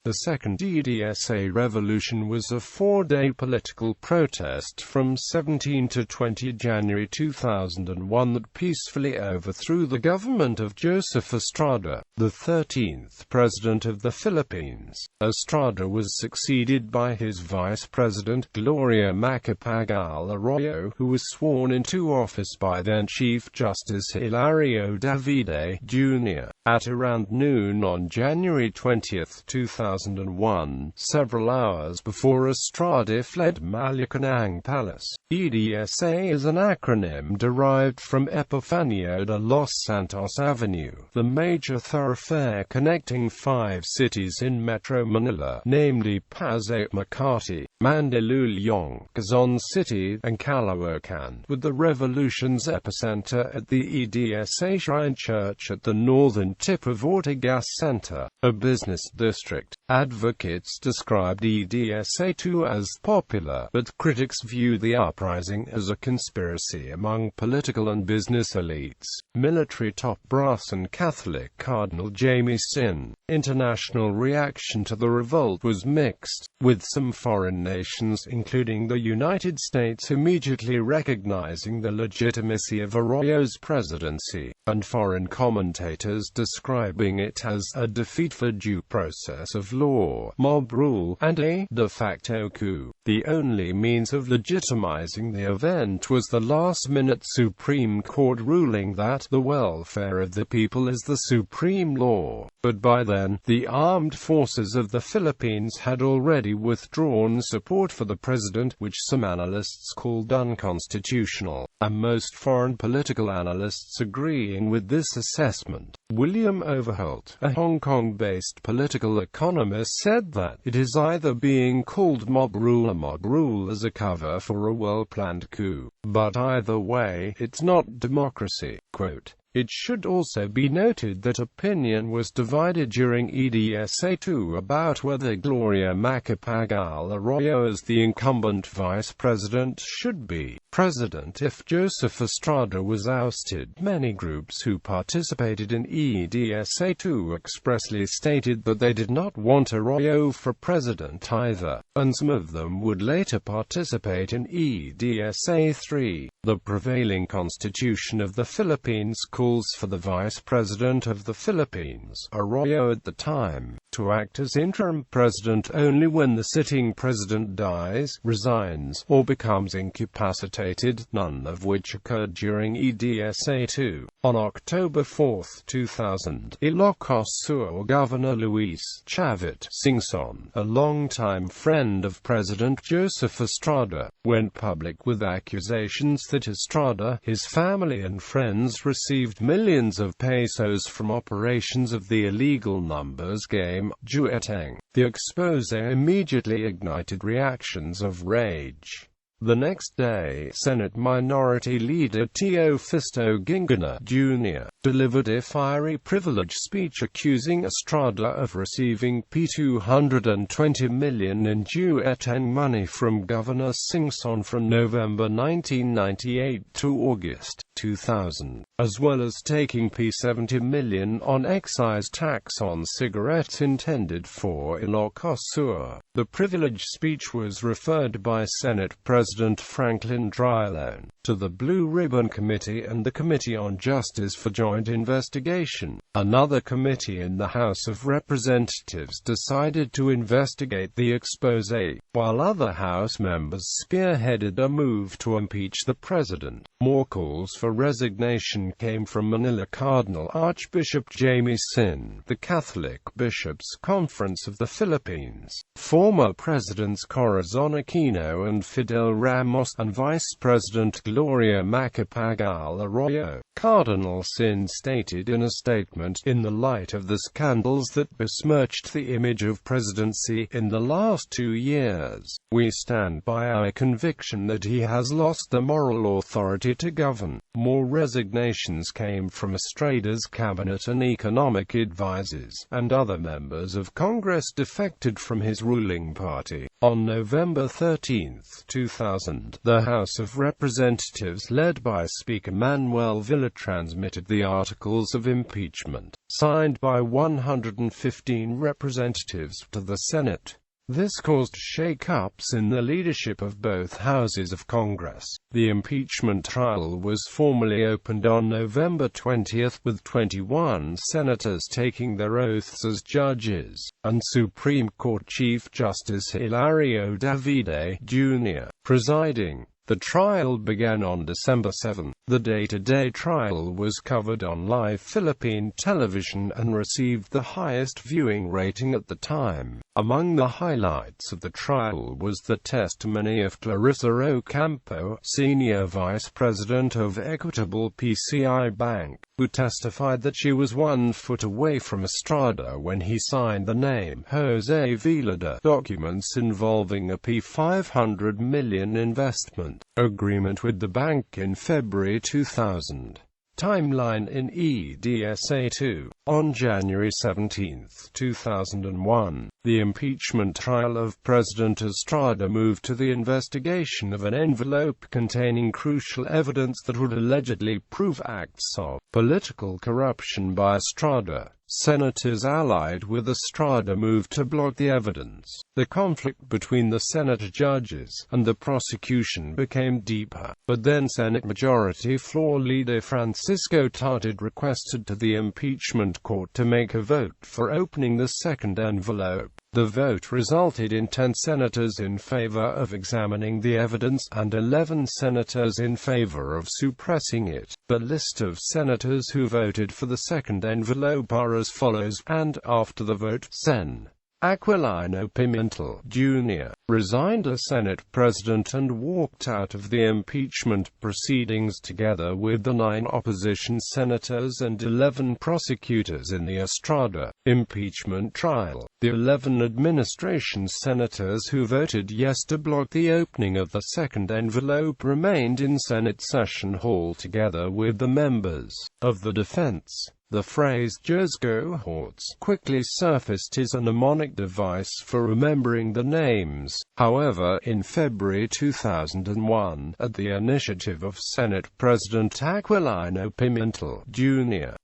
The Second EDSA Revolution was a four-day political protest from 17 to 20 January 2001 that peacefully overthrew the government of Joseph Estrada, the 13th president of the Philippines. Estrada was succeeded by his vice president Gloria Macapagal-Arroyo, who was sworn into office by then Chief Justice Hilario Davide, Jr. at around noon on January 20, 2001, several hours before Estrada fled Malacañang Palace. EDSA is an acronym derived from Epifanio de los Santos Avenue, the major thoroughfare connecting 5 cities in Metro Manila, namely Pasay, Makati, Mandaluyong, Quezon City, and Caloocan, with the revolution's epicenter at the EDSA Shrine Church at the northern tip of Ortigas Center, a business district. Advocates described EDSA 2 as popular, but critics view the uprising as a conspiracy among political and business elites. Military top brass and Catholic Cardinal Jaime Sin. International reaction to the revolt was mixed, with some foreign nations including the United States immediately recognizing the legitimacy of Arroyo's presidency, and foreign commentators describing it as a defeat for due process of law, mob rule, and a de facto coup. The only means of legitimizing the event was the last-minute Supreme Court ruling that the welfare of the people is the supreme law. But by then, the armed forces of the Philippines had already withdrawn support for the president, which some analysts called unconstitutional, and most foreign political analysts agreeing with this assessment. William Overholt, a Hong Kong-based political economist, said that it is either being called mob rule or mob rule as a cover for a well-planned coup. But either way, it's not democracy. Quote, "It should also be noted that opinion was divided during EDSA 2 about whether Gloria Macapagal-Arroyo as the incumbent vice president should be president if Joseph Estrada was ousted. Many groups who participated in EDSA 2 expressly stated that they did not want Arroyo for president either, and some of them would later participate in EDSA 3. The prevailing constitution of the Philippines calls for the Vice President of the Philippines, Arroyo at the time, to act as interim president only when the sitting president dies, resigns, or becomes incapacitated, none of which occurred during EDSA 2. On October 4, 2000, Ilocos Sur Governor Luis Chavit Singson, a longtime friend of President Joseph Estrada, went public with accusations that Estrada, his family and friends received millions of pesos from operations of the illegal numbers game, Jr.at. The expose immediately ignited reactions of rage. The next day, Senate Minority Leader Teofisto Ginggana, Jr., delivered a fiery privilege speech accusing Estrada of receiving P220 million in Jr.at money from Governor Singson from November 1998 to August 2000, as well as taking P70 million on excise tax on cigarettes intended for Ilocos Sur. The privilege speech was referred by Senate President Franklin Drilon to the Blue Ribbon Committee and the Committee on Justice for joint investigation. Another committee in the House of Representatives decided to investigate the expose, while other House members spearheaded a move to impeach the president. More calls for resignation came from Manila Cardinal Archbishop Jaime Sin, the Catholic Bishops' Conference of the Philippines, former Presidents Corazon Aquino and Fidel Ramos, and Vice President Gloria Macapagal-Arroyo. Cardinal Sin stated in a statement, "In the light of the scandals that besmirched the image of presidency in the last 2 years, we stand by our conviction that he has lost the moral authority to govern." More resignations came from Estrada's cabinet and economic advisers, and other members of Congress defected from his ruling party. On November 13, 2000, the House of Representatives, led by Speaker Manuel Villa, transmitted the articles of impeachment, signed by 115 representatives, to the Senate. This caused shake-ups in the leadership of both houses of Congress. The impeachment trial was formally opened on November 20, with 21 senators taking their oaths as judges, and Supreme Court Chief Justice Hilario Davide, Jr. presiding. The trial began on December 7. The day-to-day trial was covered on live Philippine television and received the highest viewing rating at the time. Among the highlights of the trial was the testimony of Clarissa Ocampo, senior vice president of Equitable PCI Bank, who testified that she was 1 foot away from Estrada when he signed the name Jose Velada documents involving a $500 million investment agreement with the bank in February 2000. Timeline in EDSA 2. On January 17, 2001, the impeachment trial of President Estrada moved to the investigation of an envelope containing crucial evidence that would allegedly prove acts of political corruption by Estrada. Senators allied with Estrada moved to block the evidence. The conflict between the Senate judges and the prosecution became deeper, but then Senate Majority Floor Leader Francisco Tatid requested to the impeachment court to make a vote for opening the second envelope. The vote resulted in 10 senators in favor of examining the evidence and 11 senators in favor of suppressing it. The list of senators who voted for the second envelope are as follows, and after the vote, Sen. Aquilino Pimentel, Jr. resigned as Senate President and walked out of the impeachment proceedings together with the 9 opposition senators and 11 prosecutors in the Estrada impeachment trial. The 11 administration senators who voted yes to block the opening of the second envelope remained in Senate session hall together with the members of the defense. The phrase "Judge cohorts" quickly surfaced as a mnemonic device for remembering the names. However, in February 2001, at the initiative of Senate President Aquilino Pimentel, Jr.,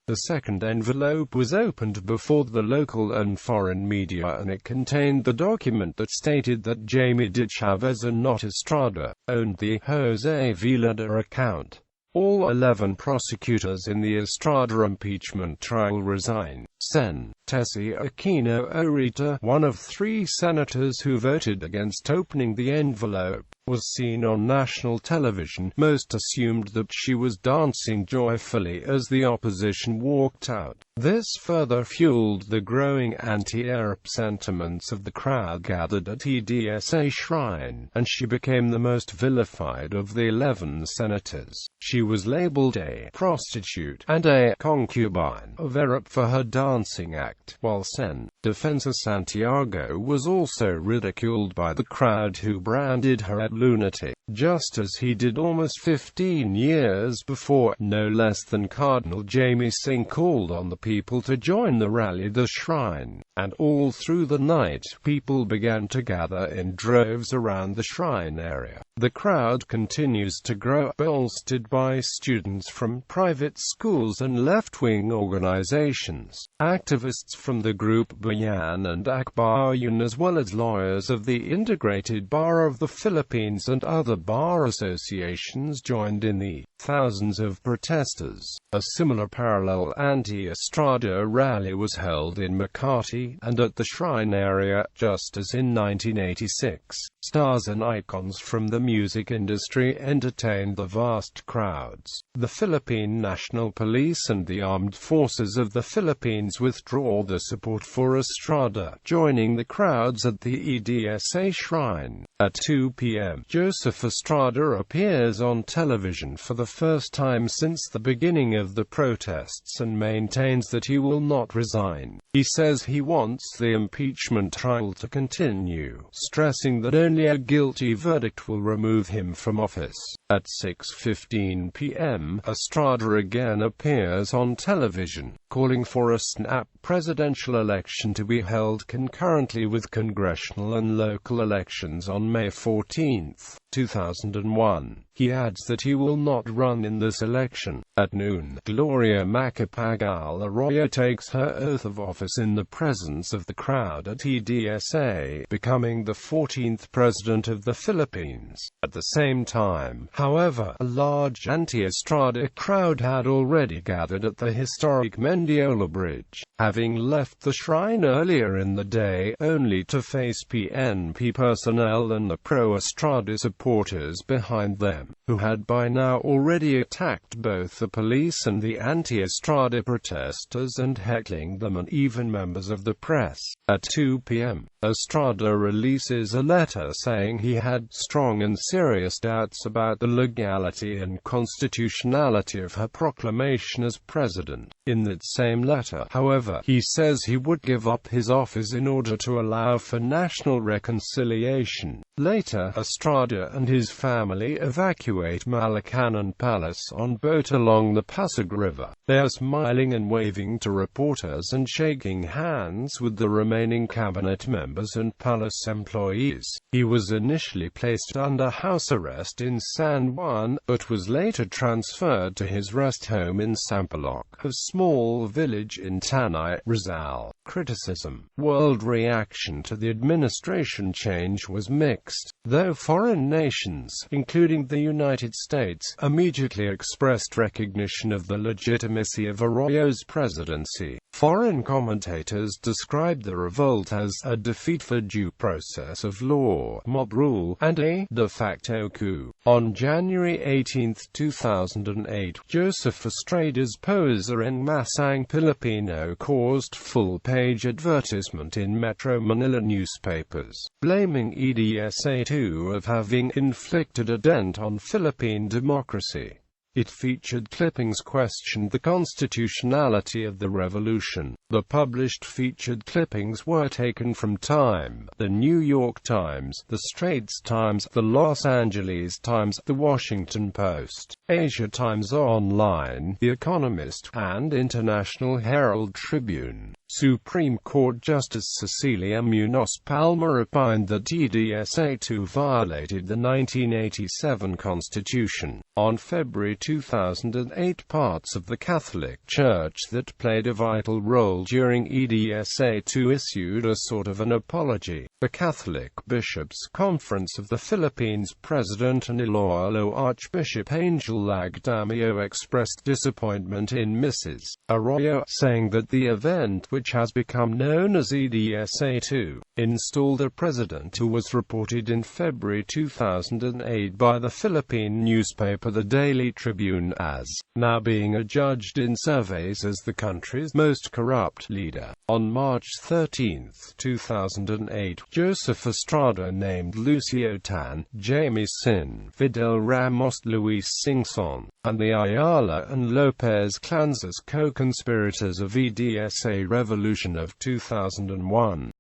the second envelope was opened before the local and foreign media, and it contained the document that stated that Jamie de Chavez and not Estrada owned the Jose Velada account. All 11 prosecutors in the Estrada impeachment trial resigned. Sen. Tessie Aquino Orita, one of 3 senators who voted against opening the envelope, was seen on national television. Most assumed that she was dancing joyfully as the opposition walked out. This further fueled the growing anti-Arab sentiments of the crowd gathered at EDSA Shrine, and she became the most vilified of the 11 senators. She was labeled a prostitute and a concubine of Arab for her dancing act, while Sen. Defensa Santiago was also ridiculed by the crowd, who branded her a lunatic, just as he did almost 15 years before. No less than Cardinal Jamie Singh called on the people to join the rally the Shrine, and all through the night, people began to gather in droves around the Shrine area. The crowd continues to grow, bolstered by students from private schools and left-wing organizations, activists from the group Bayan and Akbar Yun, as well as lawyers of the Integrated Bar of the Philippines and other bar associations joined in the thousands of protesters. A similar parallel anti-Estrada rally was held in Makati and at the Shrine area, just as in 1986. Stars and icons from the music industry entertained the vast crowds. The Philippine National Police and the Armed Forces of the Philippines withdraw the support for Estrada, joining the crowds at the EDSA Shrine. At 2 p.m., Joseph Estrada appears on television for the first time since the beginning of the protests and maintains that he will not resign. He says he wants the impeachment trial to continue, stressing that only a guilty verdict will remove him from office. At 6:15 p.m., Estrada again appears on television, calling for a snap presidential election to be held concurrently with congressional and local elections on May 14, 2001. He adds that he will not run in this election. At noon, Gloria Macapagal-Arroyo takes her oath of office in the presence of the crowd at EDSA, becoming the 14th president of the Philippines. At the same time, however, a large anti-Estrada crowd had already gathered at the historic Mendiola Bridge, having left the shrine earlier in the day, only to face PNP personnel and the pro-Estrada supporters behind them, who had by now already attacked both the police and the anti-Estrada protesters and heckling them and even members of the press. At 2 p.m., Estrada releases a letter saying he had strong and serious doubts about the legality and constitutionality of her proclamation as president. In that same letter, however, he says he would give up his office in order to allow for national reconciliation. Later, Estrada and his family evacuate Malacañang Palace on boat along the Pasay River. They are smiling and waving to reporters and shaking hands with the remaining cabinet members and palace employees. He was initially placed under house arrest in San Juan, but was later transferred to his rest home in Sampaloc, a small village in Tanay, Rizal. Criticism. World reaction to the administration change was mixed, though foreign nations, including the United States, immediately expressed recognition of the legitimacy of Arroyo's presidency. Foreign commentators described the revolt as a defeat for due process of law, mob rule, and a de facto coup. On January 18, 2008, Joseph Estrada's poser en masang Pilipino caused full-page advertisement in Metro Manila newspapers, blaming EDSA of having inflicted a dent on Philippine democracy. It featured clippings questioned the constitutionality of the revolution. The published featured clippings were taken from Time, The New York Times, The Straits Times, The Los Angeles Times, The Washington Post, Asia Times Online, The Economist, and International Herald Tribune. Supreme Court Justice Cecilia Munoz-Palma opined that EDSA violated the 1987 Constitution. On February 2008, parts of the Catholic Church that played a vital role during EDSA issued a sort of an apology. The Catholic Bishops' Conference of the Philippines President and Iloilo Archbishop Angel Lagdamio expressed disappointment in Mrs. Arroyo, saying that the event, which has become known as EDSA installed a president who was reported in February 2008 by the Philippine newspaper The Daily Tribune as now being adjudged in surveys as the country's most corrupt leader. On March 13, 2008, Joseph Estrada named Lucio Tan, Jamie Sin, Fidel Ramos, Luis Singson, and the Ayala and Lopez clans as co-conspirators of EDSA Revolution of 2001.